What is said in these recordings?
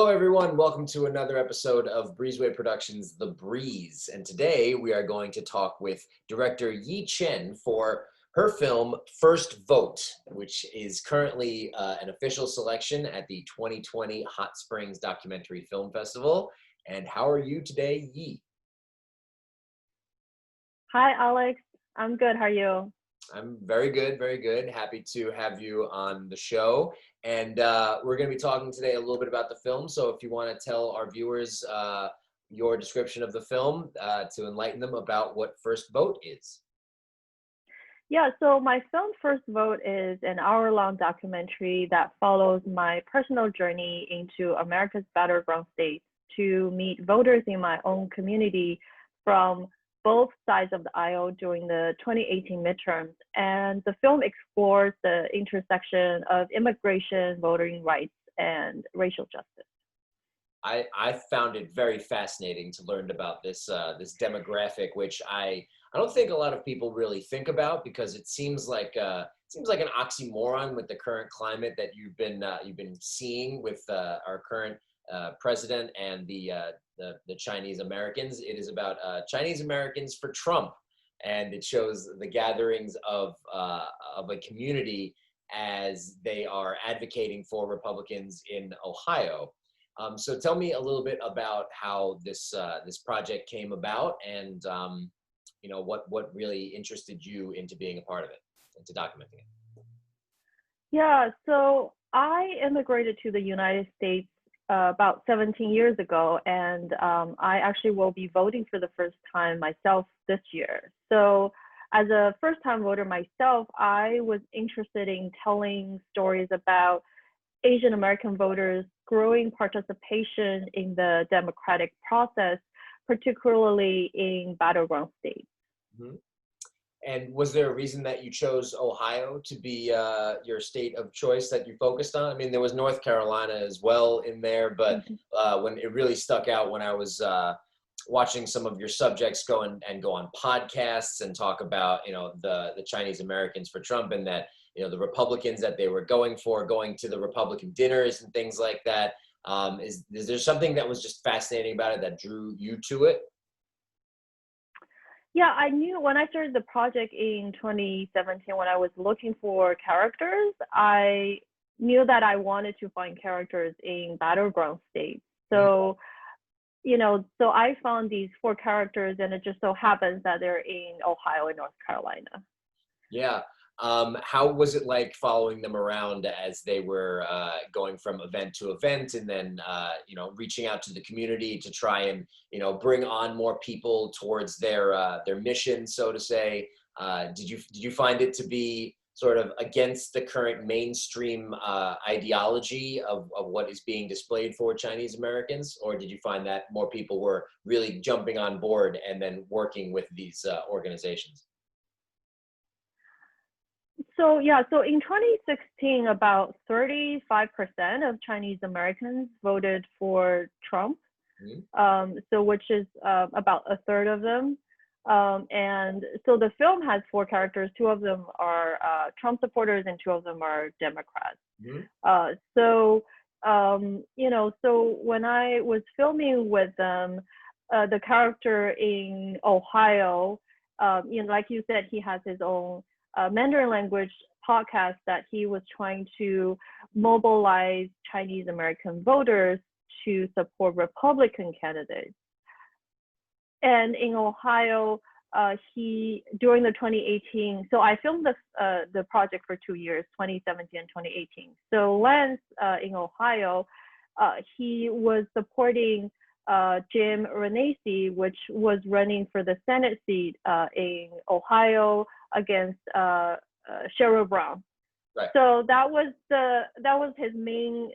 Hello, everyone. Welcome to another episode of Breezeway Productions' The Breeze. And today we are going to talk with director Yi Chen for her film First Vote, which is currently an official selection at the 2020 Hot Springs Documentary Film Festival. And how are you today, Yi? Hi, Alex. I'm good. How are you? I'm very good, very good. Happy to have you on the show. And we're going to be talking today a little bit about the film. So if you want to tell our viewers your description of the film to enlighten them about what First Vote is. Yeah, so my film First Vote is an hour-long documentary that follows my personal journey into America's battleground states to meet voters in my own community from both sides of the aisle during the 2018 midterms. And the film explores the intersection of immigration, voting rights, and racial justice. I found it very fascinating to learn about this demographic, which I don't think a lot of people really think about because it seems like an oxymoron with the current climate that you've been seeing with our current president and the Chinese Americans. It is about Chinese Americans for Trump, and it shows the gatherings of a community as they are advocating for Republicans in Ohio. So tell me a little bit about how this project came about, and what really interested you into being a part of it, into documenting it. Yeah, so I immigrated to the United States about 17 years ago, and I actually will be voting for the first time myself this year. So as a first-time voter myself, I was interested in telling stories about Asian American voters' growing participation in the democratic process, particularly in battleground states. Mhm. And was there a reason that you chose Ohio to be your state of choice that you focused on? I mean, there was North Carolina as well in there, but Mhm. when it really stuck out when I was watching some of your subjects go on podcasts and talk about the Chinese Americans for Trump, and that the Republicans that they were going to the Republican dinners and things like that. Is there something that was just fascinating about it that drew you to it? Yeah, I knew when I started the project in 2017, when I was looking for characters, I knew that I wanted to find characters in battleground states. So, so I found these four characters, and it just so happens that they're in Ohio and North Carolina. Yeah. How was it like following them around as they were going from event to event, and then reaching out to the community to try and bring on more people towards their mission, so to say? Did you find it to be sort of against the current mainstream ideology of what is being displayed for Chinese Americans, or did you find that more people were really jumping on board and then working with these organizations? So yeah, so in 2016, about 35% of Chinese Americans voted for Trump. Mhm. So which is about a third of them. And so the film has four characters. Two of them are Trump supporters, and two of them are Democrats. Mhm. So when I was filming with them, the character in Ohio, like you said, he has his own Mandarin language podcast that he was trying to mobilize Chinese American voters to support Republican candidates. And in Ohio, he during the 2018. So I filmed the project for 2 years, 2017 and 2018. So Lance in Ohio, he was supporting Jim Renacci, which was running for the Senate seat in Ohio against Sherrod Brown. Right. So that was his main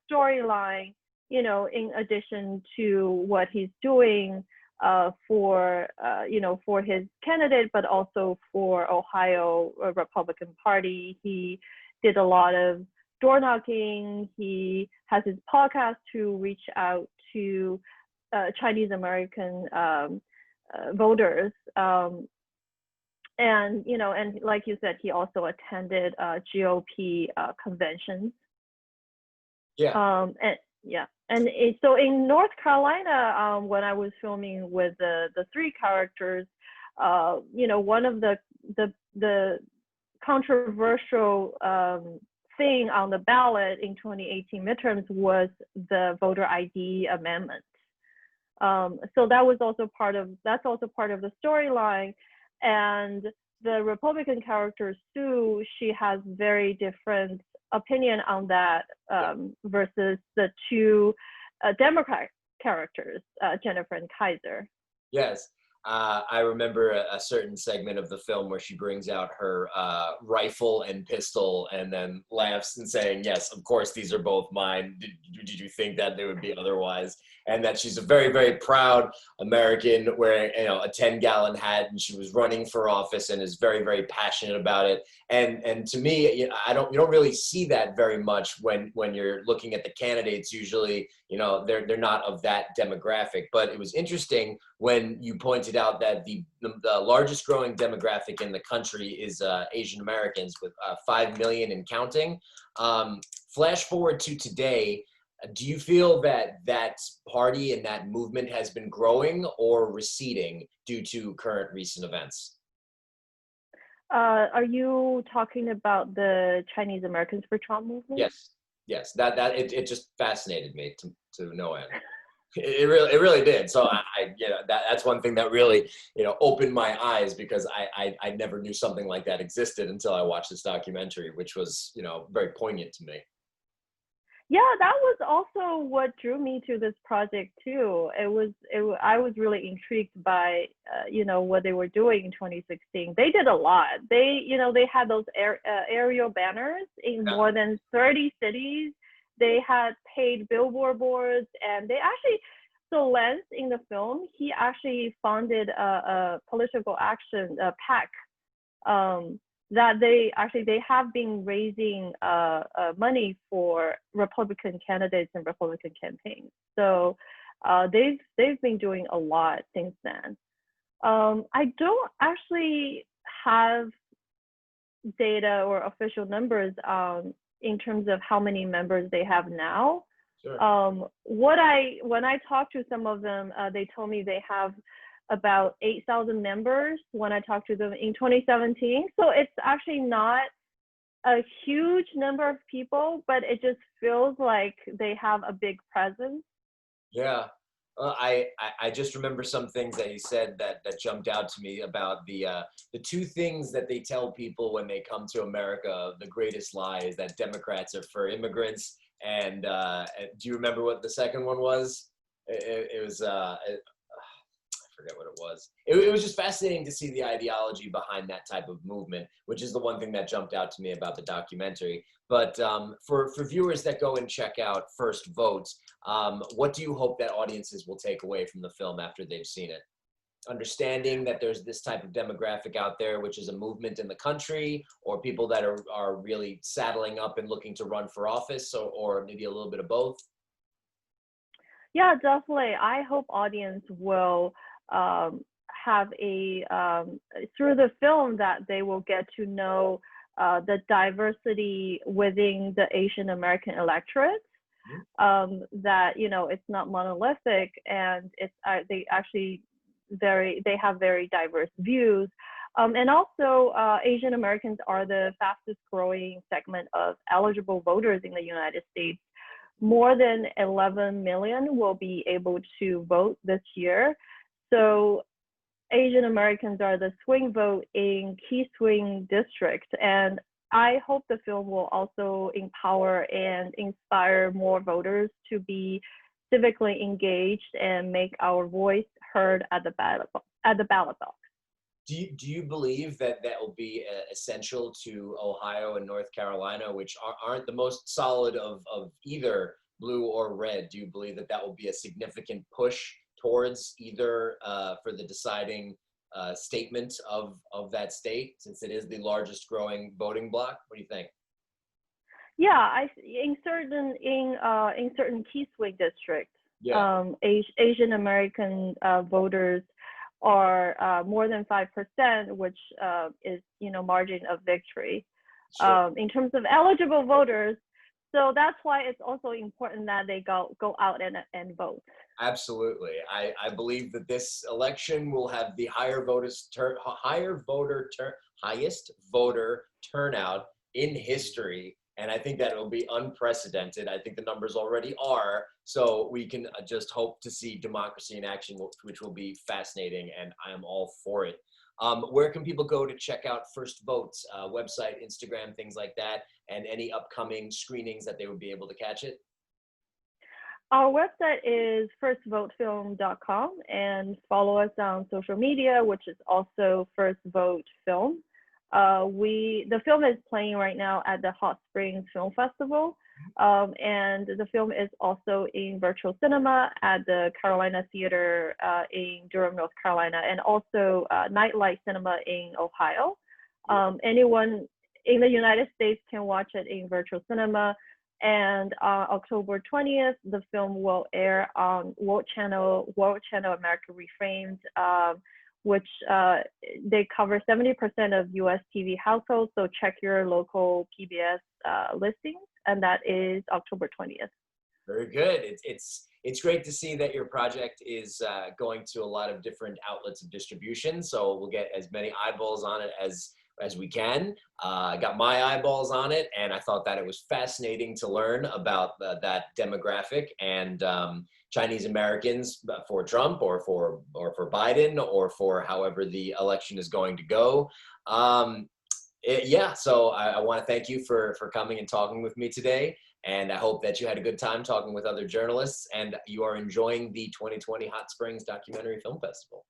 storyline. In addition to what he's doing for his candidate, but also for Ohio Republican Party. He did a lot of door knocking. He has his podcast to reach out to Chinese American voters. And like you said, he also attended GOP conventions. Yeah. Yeah, and so in North Carolina, when I was filming with the three characters, one of the controversial thing on the ballot in 2018 midterms was the voter ID amendment. So that's also part of the storyline. And the Republican character Sue, she has very different opinion on that versus the two Democrat characters, Jennifer and Kaiser. Yes. I remember a certain segment of the film where she brings out her rifle and pistol and then laughs and saying, yes, of course, these are both mine. Did you think that they would be otherwise? And that she's a very, very proud American wearing, a 10-gallon hat, and she was running for office and is very, very passionate about it. And to me, you don't really see that very much when you're looking at the candidates. Usually, they're not of that demographic. But it was interesting when you pointed out that the largest growing demographic in the country is Asian Americans, with 5 million and counting. Flash forward to today. Do you feel that party and that movement has been growing or receding due to current recent events? Are you talking about the Chinese Americans for Trump movement? Yes. It just fascinated me to no end. It really did. So that's one thing that really opened my eyes, because I never knew something like that existed until I watched this documentary, which was very poignant to me. Yeah, that was also what drew me to this project too. I was really intrigued by what they were doing in 2016. They did a lot. They had those aerial banners in more than 30 cities. They had paid billboard boards, and they actually, so Lance in the film, he actually funded a political action PAC that they have been raising money for Republican candidates and Republican campaigns. So they've been doing a lot since then. I don't actually have data or official numbers in terms of how many members they have now. Sure. When I talked to some of them, they told me they have about 8,000 members when I talked to them in 2017. So it's actually not a huge number of people, but it just feels like they have a big presence. Yeah. I just remember some things that he said that jumped out to me about the two things that they tell people when they come to America. The greatest lie is that Democrats are for immigrants. And do you remember what the second one was? It was I forget what it was. It was just fascinating to see the ideology behind that type of movement, which is the one thing that jumped out to me about the documentary. But for viewers that go and check out First Votes, what do you hope that audiences will take away from the film after they've seen it? Understanding that there's this type of demographic out there, which is a movement in the country, or people that are really saddling up and looking to run for office, or maybe a little bit of both? Yeah, definitely. I hope audience will have through the film, that they will get to know the diversity within the Asian American electorate. That it's not monolithic, and they have very diverse views. And also, Asian Americans are the fastest growing segment of eligible voters in the United States. More than 11 million will be able to vote this year. So Asian Americans are the swing vote in key swing districts. And I hope the film will also empower and inspire more voters to be civically engaged and make our voice heard at the ballot box. Do you believe that will be essential to Ohio and North Carolina, which aren't the most solid of either blue or red? Do you believe that will be a significant push towards either for the deciding statement of that state, since it is the largest growing voting bloc? What do you think? Yeah, in certain key swing districts, Asian American voters are more than 5%, which is margin of victory. Sure. In terms of eligible voters, So that's why it's also important that they go out and vote. Absolutely. I believe that this election will have the highest voter turnout in history. And I think that it will be unprecedented. I think the numbers already are. So we can just hope to see democracy in action, which will be fascinating. And I am all for it. Where can people go to check out First Votes, website, Instagram, things like that, and any upcoming screenings that they would be able to catch it? Our website is firstvotefilm.com, and follow us on social media, which is also First Vote Film. The film is playing right now at the Hot Springs Film Festival, and the film is also in virtual cinema at the Carolina Theater in Durham, North Carolina, and also Nightlight Cinema in Ohio. Anyone in the United States can watch it in virtual cinema. And October 20th, the film will air on World Channel America Reframed, which they cover 70% of US TV households. So check your local PBS listings, and that is October 20th. Very good. It's great to see that your project is going to a lot of different outlets of distribution. So we'll get as many eyeballs on it as we can. I got my eyeballs on it, and I thought that it was fascinating to learn about that demographic and Chinese Americans for Trump or for Biden or for however the election is going to go. So I want to thank you for coming and talking with me today. And I hope that you had a good time talking with other journalists and you are enjoying the 2020 Hot Springs Documentary Film Festival.